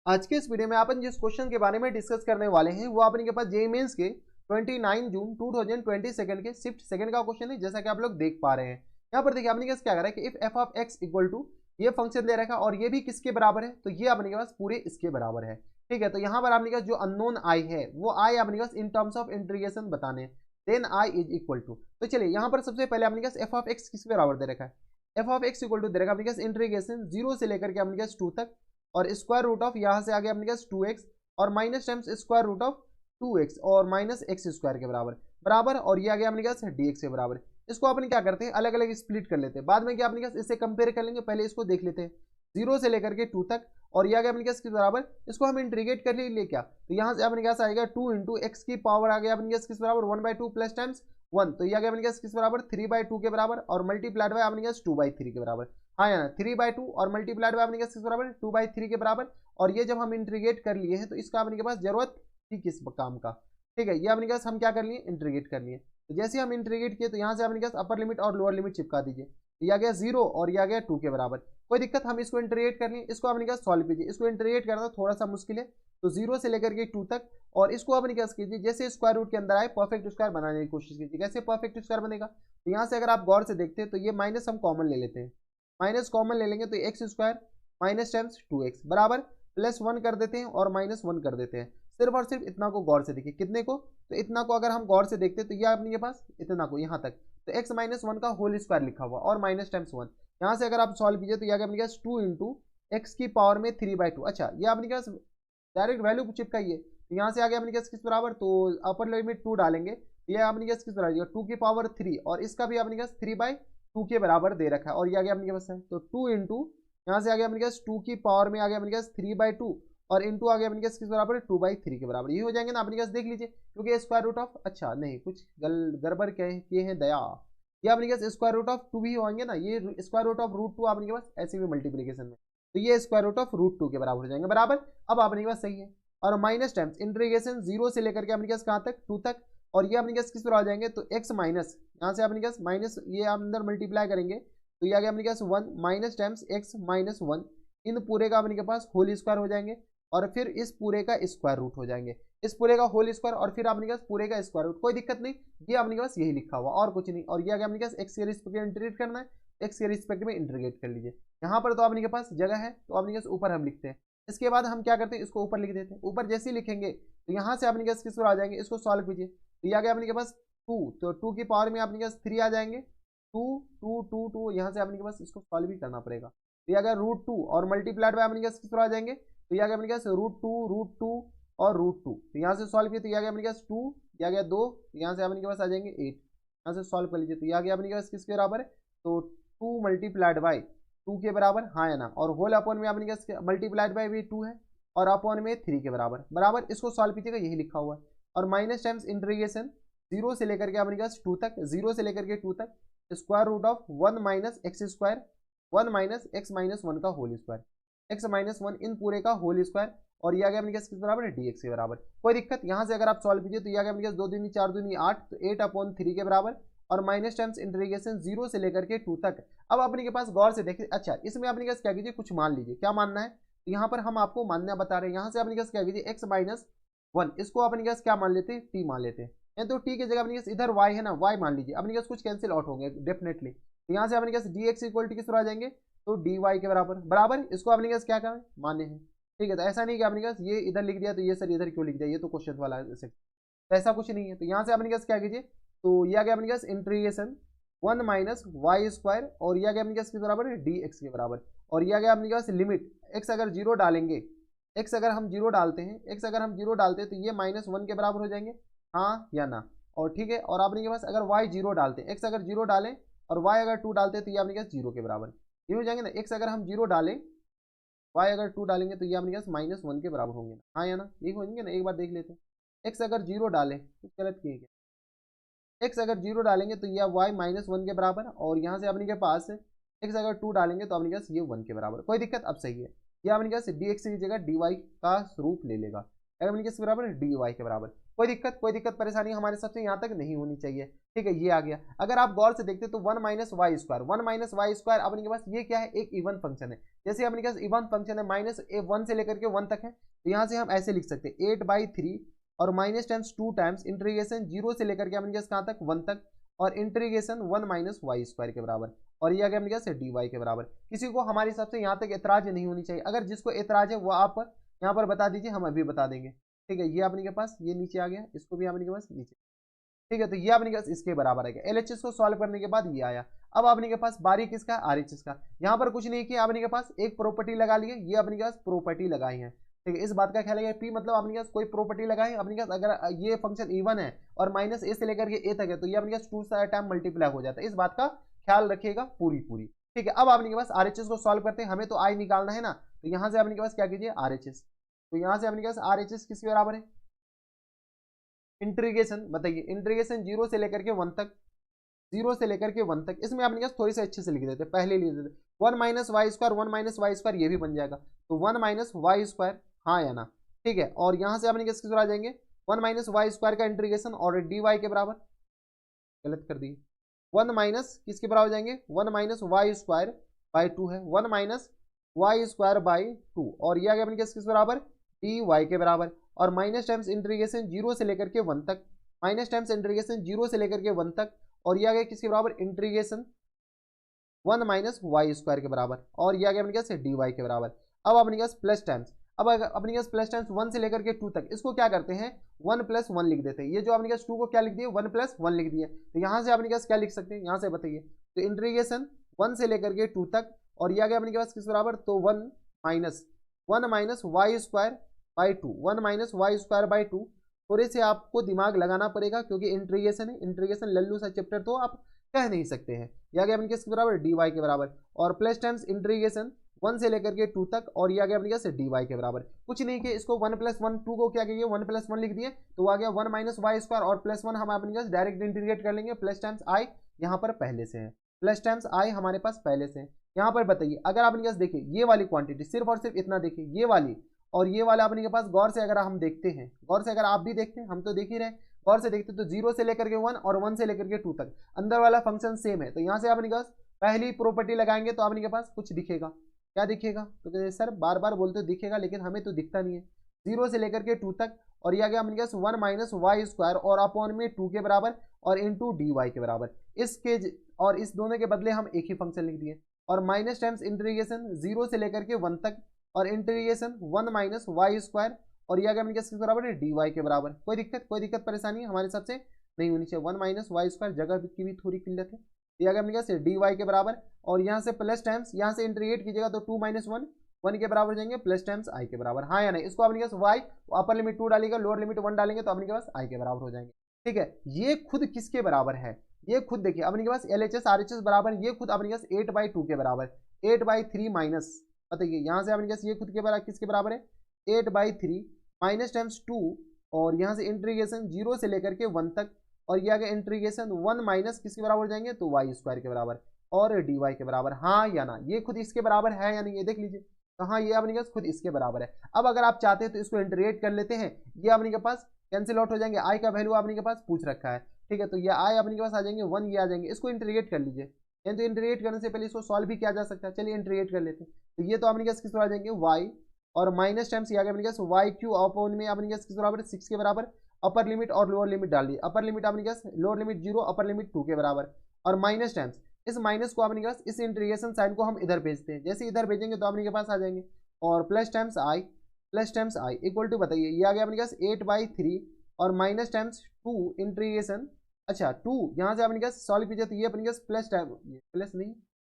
आज के इस वीडियो में अपन जिस क्वेश्चन के बारे में डिस्कस करने वाले हैं वो अपने के पास जेईई मेंस के 29 जून 2022 के शिफ्ट सेकंड का क्वेश्चन है, जैसा कि आप लोग देख पा रहे हैं। यहाँ पर देखिए आपने क्या करा है कि if f of x equal to ये फंक्शन दे रखा है और ये भी किसके बराबर है, तो ये अपने के पास पूरे इसके बराबर है। ठीक है, तो यहाँ पर आपने जो अननोन आई है वो आई अपने पास इन टर्म्स ऑफ इंटीग्रेशन बताने, then i is equal to. तो चलिए यहाँ पर सबसे पहले अपने पास एफ ऑफ एक्स किसके बराबर दे रखा है, f of x equal to दे रखा है अपने पास इंटीग्रेशन 0 से लेकर के अपने पास 2 तक, और स्क्वायर रूट ऑफ यहाँ से आगे अपने पास 2x और minus times square root of 2x और माइनस एक्स स्क्वायर के बराबर बराबर, और ये आ गया अपने पास dx के बराबर। इसको अपन क्या करते हैं, अलग अलग स्प्लिट कर लेते हैं, बाद में क्या अपने पास इससे कंपेयर कर लेंगे, पहले इसको देख लेते हैं 0 से लेकर के 2 तक, और ये आ गया अपने पास किस बराबर, इसको हम इंटीग्रेट कर ले क्या, तो यहाँ से अपने पास आएगा 2 इंटू एक्स की पावर आ गया अपने पास किस बराबर 1/2 प्लस टाइम्स 1, तो ये आ गया अपने पास किस बराबर 3/2 के बराबर, और मल्टीप्लाइड बाय अपने पास 2/3 के बराबर। हाँ या ना, 3/2 और मल्टीप्लाइड बाय अपने पास किस बराबर 2/3 के बराबर, और ये जब हम इंटीग्रेट कर लिए हैं तो इसका अपने के पास जरूरत थी किस काम का। ठीक है, ये अपने के पास हम क्या कर लिए, इंटीग्रेट कर लिए। तो जैसे हम इंटीग्रेट किए तो यहाँ से अपने के पास अपर लिमिट और लोअर लिमिट चिपका दीजिए, तो ये आ गया 0 और ये आ गया 2 के बराबर। कोई दिक्कत, हम इसको इंटीग्रेट कर लिए, इसको अपने के पास सॉल्व कीजिए। इसको इंटीग्रेट करना थोड़ा सा मुश्किल है, तो 0 से लेकर के 2 तक, और इसको अपने के पास कीजिए जैसे स्क्वायर रूट के अंदर आए परफेक्ट स्क्वायर बनाने की कोशिश कीजिए। कैसे परफेक्ट स्क्वायर बनेगा, तो यहाँ से अगर आप गौर से देखते हैं तो ये माइनस हम कॉमन ले लेते हैं, माइनस कॉमन ले लेंगे तो x square minus times 2x बराबर प्लस 1 कर देते हैं और माइनस 1 कर देते हैं। सिर्फ और सिर्फ इतना को गौर से देखिए, कितने को, तो इतना को अगर हम गौर से देखते हैं तो ये अपने पास इतना को यहाँ तक, तो x माइनस 1 का होल स्क्वायर लिखा हुआ और माइनस टाइम्स 1। यहाँ से अगर आप सॉल्व कीजिए तो ये अपने पास 2 इंटू एक्स की पावर में 3/2। अच्छा, ये अपने पास डायरेक्ट वैल्यू चिपकाइए, तो यहाँ से आगे अपने पास किस बराबर, तो अपर लिमिट 2 डालेंगे, तो ये अपने पास किस बराबर 2 की पावर 3, और इसका भी अपने पास 3/2 के बराबर दे रखा है, और ये आगे अपने पास है तो 2 इंटू यहाँ से आगे अपने पास 2 की पावर में आगे अपने पास 3/2 और इंटू आगे अपने पास किस बराबर 2/3 के बराबर, ये हो जाएंगे ना अपने पास। देख लीजिए क्योंकि स्क्वायर रूट ऑफ, अच्छा नहीं कुछ गड़बड़ किए हैं दया, ये अपने पास स्क्वायर रूट ऑफ 2 भी होंगे ना, ये स्क्वायर रूट ऑफ रूट 2 अपने पास ऐसे भी मल्टीप्लीकेशन में, तो ये स्क्वायर रूट ऑफ रूट 2 के बराबर हो जाएंगे बराबर। अब अपने पास सही है, और माइनस टाइम्स इंटीग्रेशन 0 से लेकर के अपने पास कहाँ तक 2 तक, और ये अपने पास किस पर आ जाएंगे, तो x माइनस यहाँ से अपने पास माइनस ये अंदर मल्टीप्लाई करेंगे तो ये आ गया अपने पास 1 माइनस टाइम्स x माइनस 1, इन पूरे का अपने के पास होल स्क्वायर हो जाएंगे, और फिर इस पूरे का स्क्वायर रूट हो जाएंगे, इस पूरे का होल स्क्वायर और फिर अपने पास पूरे का स्क्वायर रूट। कोई दिक्कत नहीं, ये अपने पास यही लिखा हुआ और कुछ नहीं, और ये आ गया अपने पास x के रिस्पेक्ट में इंटीग्रेट करना है, x के रिस्पेक्ट में इंटीग्रेट कर लीजिए। यहाँ पर तो अपने के पास जगह है तो अपने पास ऊपर हम लिखते हैं, इसके बाद हम क्या करते हैं, इसको ऊपर लिख देते हैं। ऊपर जैसे ही लिखेंगे तो यहाँ से अपने पास किस पर आ जाएंगे, इसको सॉल्व कीजिए, तो ये आ गया अपने के पास 2, तो 2 की पावर में अपने पास 3 आ जाएंगे, 2 2 2 2, यहाँ से अपने के पास इसको सॉल्व भी करना पड़ेगा, तो ये आ गया √2 और मल्टीप्लाइड बाय अपने पास किस पर आ जाएंगे, तो ये आ गया अपने पास √2 और √2, तो यहाँ से सॉल्व किया तो ये आ गया अपने पास 2, ये आ गया 2, यहाँ से अपने के पास आ जाएंगे 8, यहाँ से सॉल्व कर लीजिए तो ये आ गया अपने पास किसके बराबर है, तो 2 मल्टीप्लाइड बाई 2 के बराबर, हाँ या ना, और होल अपॉन में अपने पास मल्टीप्लाइड बाई भी 2 है और अपॉन में 3 के बराबर बराबर, इसको सॉल्व कीजिएगा यही लिखा हुआ है, और माइनस टाइम्स इंटीग्रेशन 0 से लेकर के अपने पास 2 तक, 0 से लेकर के 2 तक square root of 1 minus x square 1 minus x minus 1 का होल स्क्वायर, एक्स माइनस 1 इन पूरे का होल स्क्वायर, और ये आ गया अपने पास किस बराबर है, dx के बराबर। कोई दिक्कत, यहाँ से अगर आप सॉल्व कीजिए तो ये आ गया अपने पास 2 दूनी 4 दूनी 8, तो 8/3 के बराबर, और माइनस टाइम्स इंटीग्रेशन 0 से लेकर के 2 तक। अब अपने के पास गौर से देखिए, अच्छा इसमें अपने पास क्या कीजिए, कुछ मान लीजिए, क्या मानना है, तो यहाँ पर हम आपको मानना बता रहे हैं। यहाँ से अपने पास क्या कीजिए, x माइनस 1 इसको अपने पास क्या मान लेते हैं, t मान लेते हैं, तो t की जगह अपने पास इधर y है ना, y मान लीजिए, अपने पास कुछ कैंसिल आउट होंगे डेफिनेटली, तो यहाँ से अपने पास dx इक्वल टू किस पर आ जाएंगे, तो dy के बराबर बराबर, इसको अपने पास क्या करें, माने हैं। ठीक है, तो ऐसा नहीं कि अपने पास ये इधर लिख दिया तो ये सर इधर क्यों लिख दिया, ये तो क्वेश्चन वाला है, तो ऐसा कुछ नहीं है। तो यहाँ से अपने पास क्या कीजिए, तो ये आ गया अपने पास इंटीग्रेशन 1 माइनस वाई स्क्वायर, और ये आ गया अपने पास किस बराबर है, dx के बराबर, और ये आ गया अपने पास लिमिट x अगर 0 डालेंगे, x अगर हम 0 डालते हैं, x अगर हम 0 डालते हैं तो ये -1 के बराबर हो जाएंगे, हाँ या ना, और ठीक है, और अपने के पास अगर y 0 डालते हैं, x अगर 0 डालें और y अगर 2 डालते हैं तो ये अपने पास 0 के बराबर, ये हो जाएंगे ना, x अगर हम 0 डालें y अगर 2 डालेंगे तो ये अपने पास -1 के बराबर होंगे, हाँ या ना, ये होंगे ना, एक बार देख लेते हैं। x अगर 0 डालें, कुछ गलत किए क्या, x अगर 0 डालेंगे तो ये y -1 के बराबर, और यहाँ से अपने के पास x अगर 2 डालेंगे तो अपने पास ये 1 के बराबर। कोई दिक्कत, अब सही है, ये अपने पास dx की जगह dy का रूप ले लेगा, अगर अपने के बराबर dy के बराबर। कोई दिक्कत परेशानी हमारे सबसे यहाँ तक नहीं होनी चाहिए। ठीक है, ये आ गया। अगर आप गौर से देखते तो 1 - y², अपने के पास ये क्या है, एक इवन फंक्शन है। जैसे अपने पास इवन फंक्शन है -1 से लेकर के 1 तक है, तो यहाँ से हम ऐसे लिख सकते हैं 8/3 और माइनस टाइम्स 2 टाइम्स इंटीग्रेशन 0 से लेकर के अपने पास कहाँ तक, 1 तक, और इंटीग्रेशन 1 - y² के बराबर, और ये आ गया अपने पास dy के बराबर। किसी को हमारे हिसाब से यहाँ तक एतराज नहीं होनी चाहिए। अगर जिसको एतराज है वो आप यहाँ पर बता दीजिए, हम अभी बता देंगे। ठीक है, ये अपने के पास ये नीचे आ गया, इसको भी अपने के पास नीचे। ठीक है, तो ये अपने के पास इसके बराबर है। एलएचएस को सॉल्व करने के बाद ये आया। अब अपने के पास बारी किसका, आरएचएस का। यहाँ पर कुछ नहीं किया, अपने के पास एक प्रॉपर्टी लगा ली है, ये अपने के पास प्रॉपर्टी लगाई है। ठीक है, इस बात का ख्याल है, पी मतलब अपने पास कोई प्रॉपर्टी लगाई अपने पास। अगर ये फंक्शन इवन है और -a से लेकर के a तक है, तो ये अपने पास 2 टाइम मल्टीप्लाई हो जाता है। इस बात का ख्याल रखिएगा पूरी। ठीक है, अब अपने के पास आरएचएस को सॉल्व करते हैं। हमें तो आई निकालना है ना, तो यहाँ से अपने के पास क्या कीजिए, आरएचएस। तो यहाँ से अपने के पास आरएचएस किसके बराबर है, इंटीग्रेशन बताइए, इंटीग्रेशन 0 से लेकर के 1 तक, 0 से लेकर के 1 तक। इसमें अपने पास थोड़ी सी अच्छे से लिख देते, पहले लिख देते 1 - y², ये भी बन जाएगा। तो 1 - y², हाँ या ना। ठीक है, और यहाँ से अपने किसके आ जाएंगे, 1 - y² का इंटीग्रेशन और dy के बराबर, गलत कर दिए, 1 माइनस किसके बराबर हो जाएंगे, 1 - y²/2 है, 1 - y²/2, और ये आ गया अपने किसके बराबर, dy के बराबर। और माइनस टाइम्स इंटीग्रेशन 0 से लेकर के 1 तक, माइनस टाइम्स इंटीग्रेशन 0 से लेकर के 1 तक, और ये आ गया किसके बराबर, इंटीग्रेशन 1 - y² के बराबर, और ये आ गया अपने पास dy के बराबर। अब अपने पास प्लस टाइम्स, अब अपने पास प्लस टाइम्स 1 से लेकर के 2 तक, इसको क्या करते हैं, 1 + 1 लिख देते हैं। ये जो अपने पास 2 को क्या लिख दिए, 1 + 1 लिख दिए। तो यहाँ से अपने पास क्या लिख सकते हैं, यहाँ से बताइए, तो इंटीग्रेशन 1 से लेकर के 2 तक, और ये आ गया अपने पास किस बराबर, तो 1 - y²/2, 1 - y²/2। थोड़े से आपको दिमाग लगाना पड़ेगा, क्योंकि इंटीग्रेशन है, इंटीग्रेशन लल्लू सा चैप्टर तो आप कह नहीं सकते हैं। यह गया अपने किसके बराबर, dy के बराबर, और प्लस टाइम्स इंटीग्रेशन 1 से लेकर के 2 तक, और यह गया अपने कैसे dy के बराबर। कुछ नहीं किया, इसको 1 + 1, 2 को क्या कीजिए, 1 + 1 लिख दिए, तो आ गया 1 - y² और +1 हम अपने पास डायरेक्ट इंटीग्रेट कर लेंगे। प्लस टाइम्स i यहाँ पर पहले से है, प्लस टाइम्स i हमारे पास पहले से है। यहाँ पर बताइए, अगर अपने पास देखिए ये वाली क्वांटिटी, सिर्फ और सिर्फ इतना देखिए, ये वाली और ये वाला अपने के पास गौर से अगर हम देखते हैं, गौर से अगर आप भी देखते हैं, हम तो देख ही रहे, गौर से देखते तो 0 से लेकर के 1 और 1 से लेकर के 2 तक अंदर वाला फंक्शन सेम है। तो यहाँ से अपने पास पहली प्रॉपर्टी लगाएंगे तो अपने के पास कुछ दिखेगा, क्या दिखेगा, तो सर बार बार बोलते दिखेगा, लेकिन हमें तो दिखता नहीं है। 0 से लेकर के 2 तक, और यह आ गया अपने पास 1 - y² और अपॉन में 2 के बराबर और इंटू dy के बराबर। इसके और इस दोनों के बदले हम एक ही फंक्शन लिख दिए, और माइनस टाइम्स इंटीग्रेशन 0 से लेकर के 1 तक, और इंटीग्रेशन 1 - y², और यह गया किसके बराबर है, dy के बराबर। कोई दिक्कत परेशानी हमारे हिसाब से नहीं होनी चाहिए। 1 - y², जगह की भी थोड़ी किल्लत है। यह गया अपने dy के बराबर, और यहाँ से प्लस टाइम्स, यहाँ से इंटीग्रेट कीजिएगा तो 2 - 1 1 के बराबर जाएंगे, प्लस टाइम्स i के बराबर, हाँ या नहीं। इसको अपने पास y अपर लिमिट 2 डालेगा, लोअर लिमिट 1 डालेंगे, तो अपने के पास i के बराबर हो जाएंगे। ठीक है, ये खुद किसके बराबर है, ये खुद देखिए अपने के पास LHS RHS बराबर, ये खुद अपने पास 8/2 के बराबर, 8/3 माइनस, बताइए यहाँ से अपने पास ये खुद के बराबर किसके बराबर है, 8/3 माइनस टाइम्स 2, और यहाँ से इंटीग्रेशन 0 से लेकर के 1 तक, और ये आ गया इंटीग्रेशन 1 माइनस किसके बराबर जाएंगे, तो y² के बराबर और dy के बराबर, हाँ या ना। ये खुद इसके बराबर है या नहीं, ये देख लीजिए, तो हाँ ये अपने के पास खुद इसके बराबर है। अब अगर आप चाहते हैं तो इसको इंटीग्रेट कर लेते हैं, ये अपने के पास कैंसिल आउट हो जाएंगे, i का वैल्यू अपने के पास पूछ रखा है। ठीक है, तो ये i अपने के पास आ जाएंगे 1, ये आ जाएंगे, इसको इंटीग्रेट कर लीजिए। यानी तो इंटीग्रेट करने से पहले इसको सॉल्व भी किया जा सकता है, चलिए इंटीग्रेट कर लेते हैं। तो ये तो अपने के किस आ जाएंगे y, और माइनस टाइम्स ये आ गया अपने के y³ अपॉन में अपने के किस बराबर, 6 के बराबर, अपर लिमिट और लोअर लिमिट डाल दी, अपर लिमिट अपने के लोअर लिमिट 0, अपर लिमिट 2 के बराबर, और माइनस टाइम्स इस माइनस को अपने के पास, इस इंटीग्रेशन साइन को हम इधर भेजते हैं, जैसे इधर भेजेंगे तो अपने के पास आ जाएंगे, और plus times i equal to, बताइए ये आ गया अपने पास 8/3 और माइनस टाइम्स 2 इंटीग्रेशन, अच्छा 2 यहाँ से अपने पास सॉल्व कीजिए, तो ये अपने पास प्लस टाइम, प्लस नहीं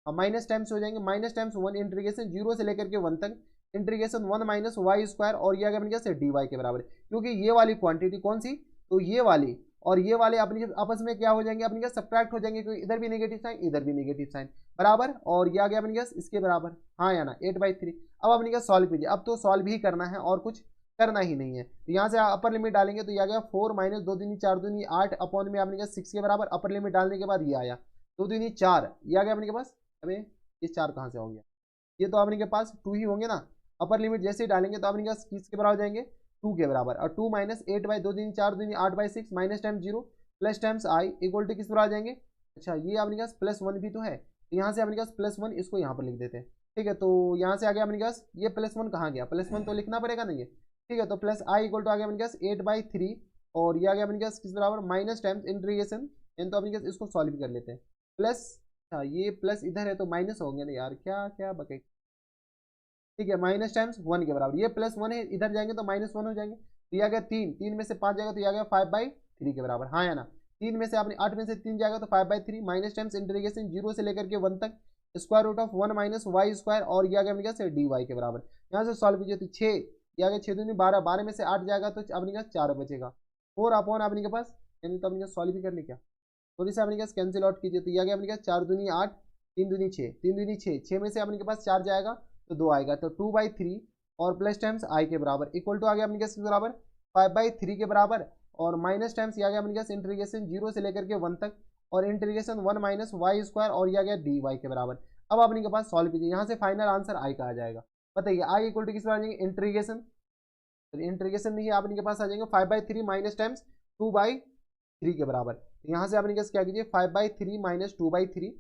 माइनस टाइम्स हो जाएंगे, माइनस टाइम्स 1 इंटीग्रेशन 0 से लेकर के 1 तक, इंटीग्रेशन 1 - y², और ये आ गया अपने पास dy के बराबर, क्योंकि ये वाली क्वांटिटी कौन सी, तो ये वाली और ये वाले अपने आपस में क्या हो जाएंगे, अपने पास सब्ट्रैक्ट हो जाएंगे, क्योंकि इधर भी नेगेटिव साइन, इधर भी नेगेटिव साइन बराबर, और ये आ गया अपने पास इसके बराबर, हाँ या ना, 8/3। अब अपने पास सॉल्व कीजिए, अब तो सॉल्व ही करना है और कुछ करना ही नहीं है। तो यहाँ से अपर लिमिट डालेंगे तो ये आ गया 4 - 2 दूनी 4 दूनी 8 अपॉन में अपने पास 6 के बराबर, अपर लिमिट डालने के बाद ये आया 2 दूनी 4, ये आ गया अपने के पास, अबे ये 4 कहाँ से हो गया, ये तो अपने के पास 2 ही होंगे ना, अपर लिमिट जैसे ही डालेंगे तो अपने पास किसके बराबर जाएंगे, 2 के बराबर, और 2 - 8/2 दूनी 4 दूनी 8/6 minus time 0 plus times i equal to किस पर आ जाएंगे, अच्छा ये अपने पास +1 भी तो है, तो यहाँ से अपने पास +1 इसको यहाँ पर लिख देते हैं, ठीक है। तो यहाँ से आ गया अपने पास ये +1 कहाँ गया, +1 तो लिखना पड़ेगा नहीं है, ठीक है। तो प्लस आई इक्वल टू आ गया अपने पास 8/3 और ये आ गया अपने पास किस बराबर माइनस टाइम्स इंटीग्रेशन, तो अपने पास इसको सॉल्व कर लेते हैं। प्लस अच्छा ये प्लस इधर है तो माइनस होंगे ना यार, क्या क्या बके, ठीक है। माइनस टाइम्स 1 के बराबर, ये +1 है इधर जाएंगे तो -1 हो जाएंगे, तो ये आ गया 3 में से 5 जाएगा तो ये आ गया 5/3 के बराबर, हाँ या ना। 3 में से आपने 8 में से 3 जाएगा तो 5/3 माइनस टाइम्स इंटीग्रेशन 0 से लेकर के 1 तक square root of 1 minus y square और ये आ गया अपने पास डी वाई के बराबर। यहाँ से सॉल्व कीजिए तो 6 ये आ गया 6 दूनी 12, 12 में से 8 जाएगा तो अपने पास 4 बचेगा, 4 अपॉन अपने के पास, यानी तो अपने पास सॉल्व भी करने क्या, थोड़ी सा अपने पास कैंसिल आउट कीजिए तो ये आ गया अपने पास 4 दूनी 8, 3 दूनी 6, 3 दूनी 6, 6 में से अपने के पास 4 जाएगा तो 2 आएगा, तो 2/3 और प्लस टाइम्स आई के बराबर इक्वल टू आ गया अपने पास बराबर 5/3 के बराबर और माइनस टाइम्स ये आ गया अपने पास इंटीग्रेशन 0 से लेकर के 1 तक और इंटीग्रेशन 1 माइनस वाई स्क्वायर और ये आ गया डी वाई के बराबर। अब अपने के पास सॉल्व कीजिए, यहाँ से फाइनल आंसर आई का आ जाएगा, बताइए आई इक्वल टू किस पर आ जाएंगे, इंटीग्रेशन, इंटीग्रेशन नहीं आपके पास आ जाएंगे 5/3 माइनस टाइम्स 2/3 के बराबर, यहाँ से आपने क्या कीजिए 5/3 माइनस 2/3,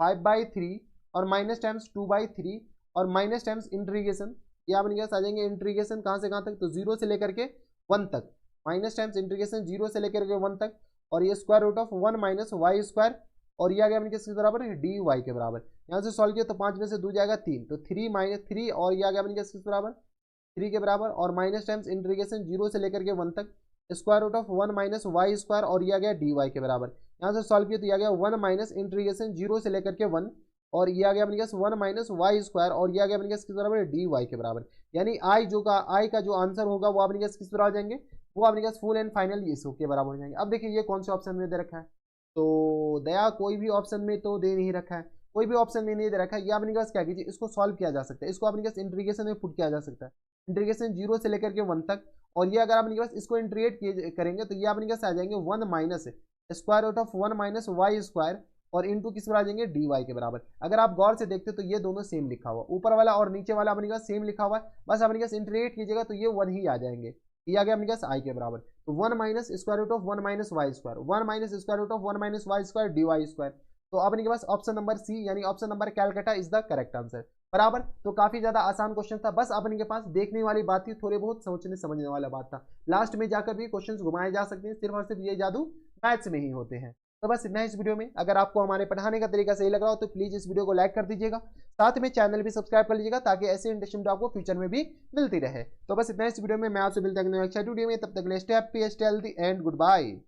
5/3 और माइनस टाइम्स 2/3 और माइनस टाइम्स इंटीग्रेशन, ये आपने क्या आ जाएंगे इंटीग्रेशन कहाँ से कहाँ तक, तो 0 से लेकर के 1 तक, माइनस टाइम्स इंटीग्रेशन 0 से लेकर के 1 तक और ये square root of 1 minus y square और ये आ गया अपने किसके बराबर है, डी वाई के बराबर। यहाँ से सॉल्व किया तो 5 में से 2 जाएगा 3, तो 3 माइनस 3 और ये आ गया अपने किसके बराबर 3 के बराबर और माइनस टाइम्स इंटीग्रेशन 0 से लेकर के 1 तक square root of 1 minus y square और ये आ गया डी वाई के बराबर। यहाँ से सॉल्व किया तो ये आ गया 1 माइनस इंटीग्रेशन 0 से लेकर के 1 और ये आ गया अपने पास 1 माइनस वाई स्क्वायर और ये आ गया अपने पास किस बराबर डी वाई के बराबर। यानी आई का जो आंसर होगा वो अपने पास किस बराबर आ जाएंगे, वो अपने पास फुल एंड फाइनल इसो के बराबर हो जाएंगे। अब देखिए ये कौन से ऑप्शन में दे रखा है, तो दया कोई भी ऑप्शन में तो दे नहीं रखा है, कोई भी ऑप्शन में नहीं दे रखा है, ये अपने पास क्या कीजिए इसको सॉल्व किया जा सकता है, इसको अपने पास इंटीग्रेशन में पुट किया जा सकता है, इंटीग्रेशन 0 से लेकर के 1 तक और ये अगर अपने पास इसको इंटीग्रेट करेंगे तो ये अपने पास आ जाएंगे 1 minus square root of 1 minus y square और इनटू किस पर आ जाएंगे डी वाई के बराबर। अगर आप गौर से देखते तो ये दोनों सेम लिखा हुआ, ऊपर वाला और नीचे वाला अपने पास सेम लिखा हुआ है, बस अपने पास इंटीग्रेट कीजिएगा तो ये 1 ही आ जाएंगे, ये आ गया अपने पास आई के बराबर। तो 1 minus square root of 1 minus y square, 1 minus square root of 1 minus y square d y square. तो अपने के पास ऑप्शन नंबर सी यानी ऑप्शन नंबर कैलकाटा इज द करेक्ट आंसर बराबर। तो काफी ज्यादा आसान क्वेश्चन था, बस अपने के पास देखने वाली बात थी, थोड़े बहुत सोचने समझने वाला बात था, लास्ट में जाकर भी क्वेश्चंस घुमाए जा सकते हैं, सिर्फ और सिर्फ ये जादू मैथ्स में ही होते हैं। तो बस इतना इस वीडियो में, अगर आपको हमारे पढ़ाने का तरीका सही लग रहा हो तो प्लीज इस वीडियो को लाइक कर दीजिएगा, साथ में चैनल भी सब्सक्राइब कर लीजिएगा ताकि ऐसे इंटरेस्टिंग वीडियो आपको फ्यूचर में भी मिलती रहे। तो बस इतना इस वीडियो में, मैं आपसे मिलता हूं नेक्स्ट वीडियो में, तब तक stay happy stay healthy and good bye.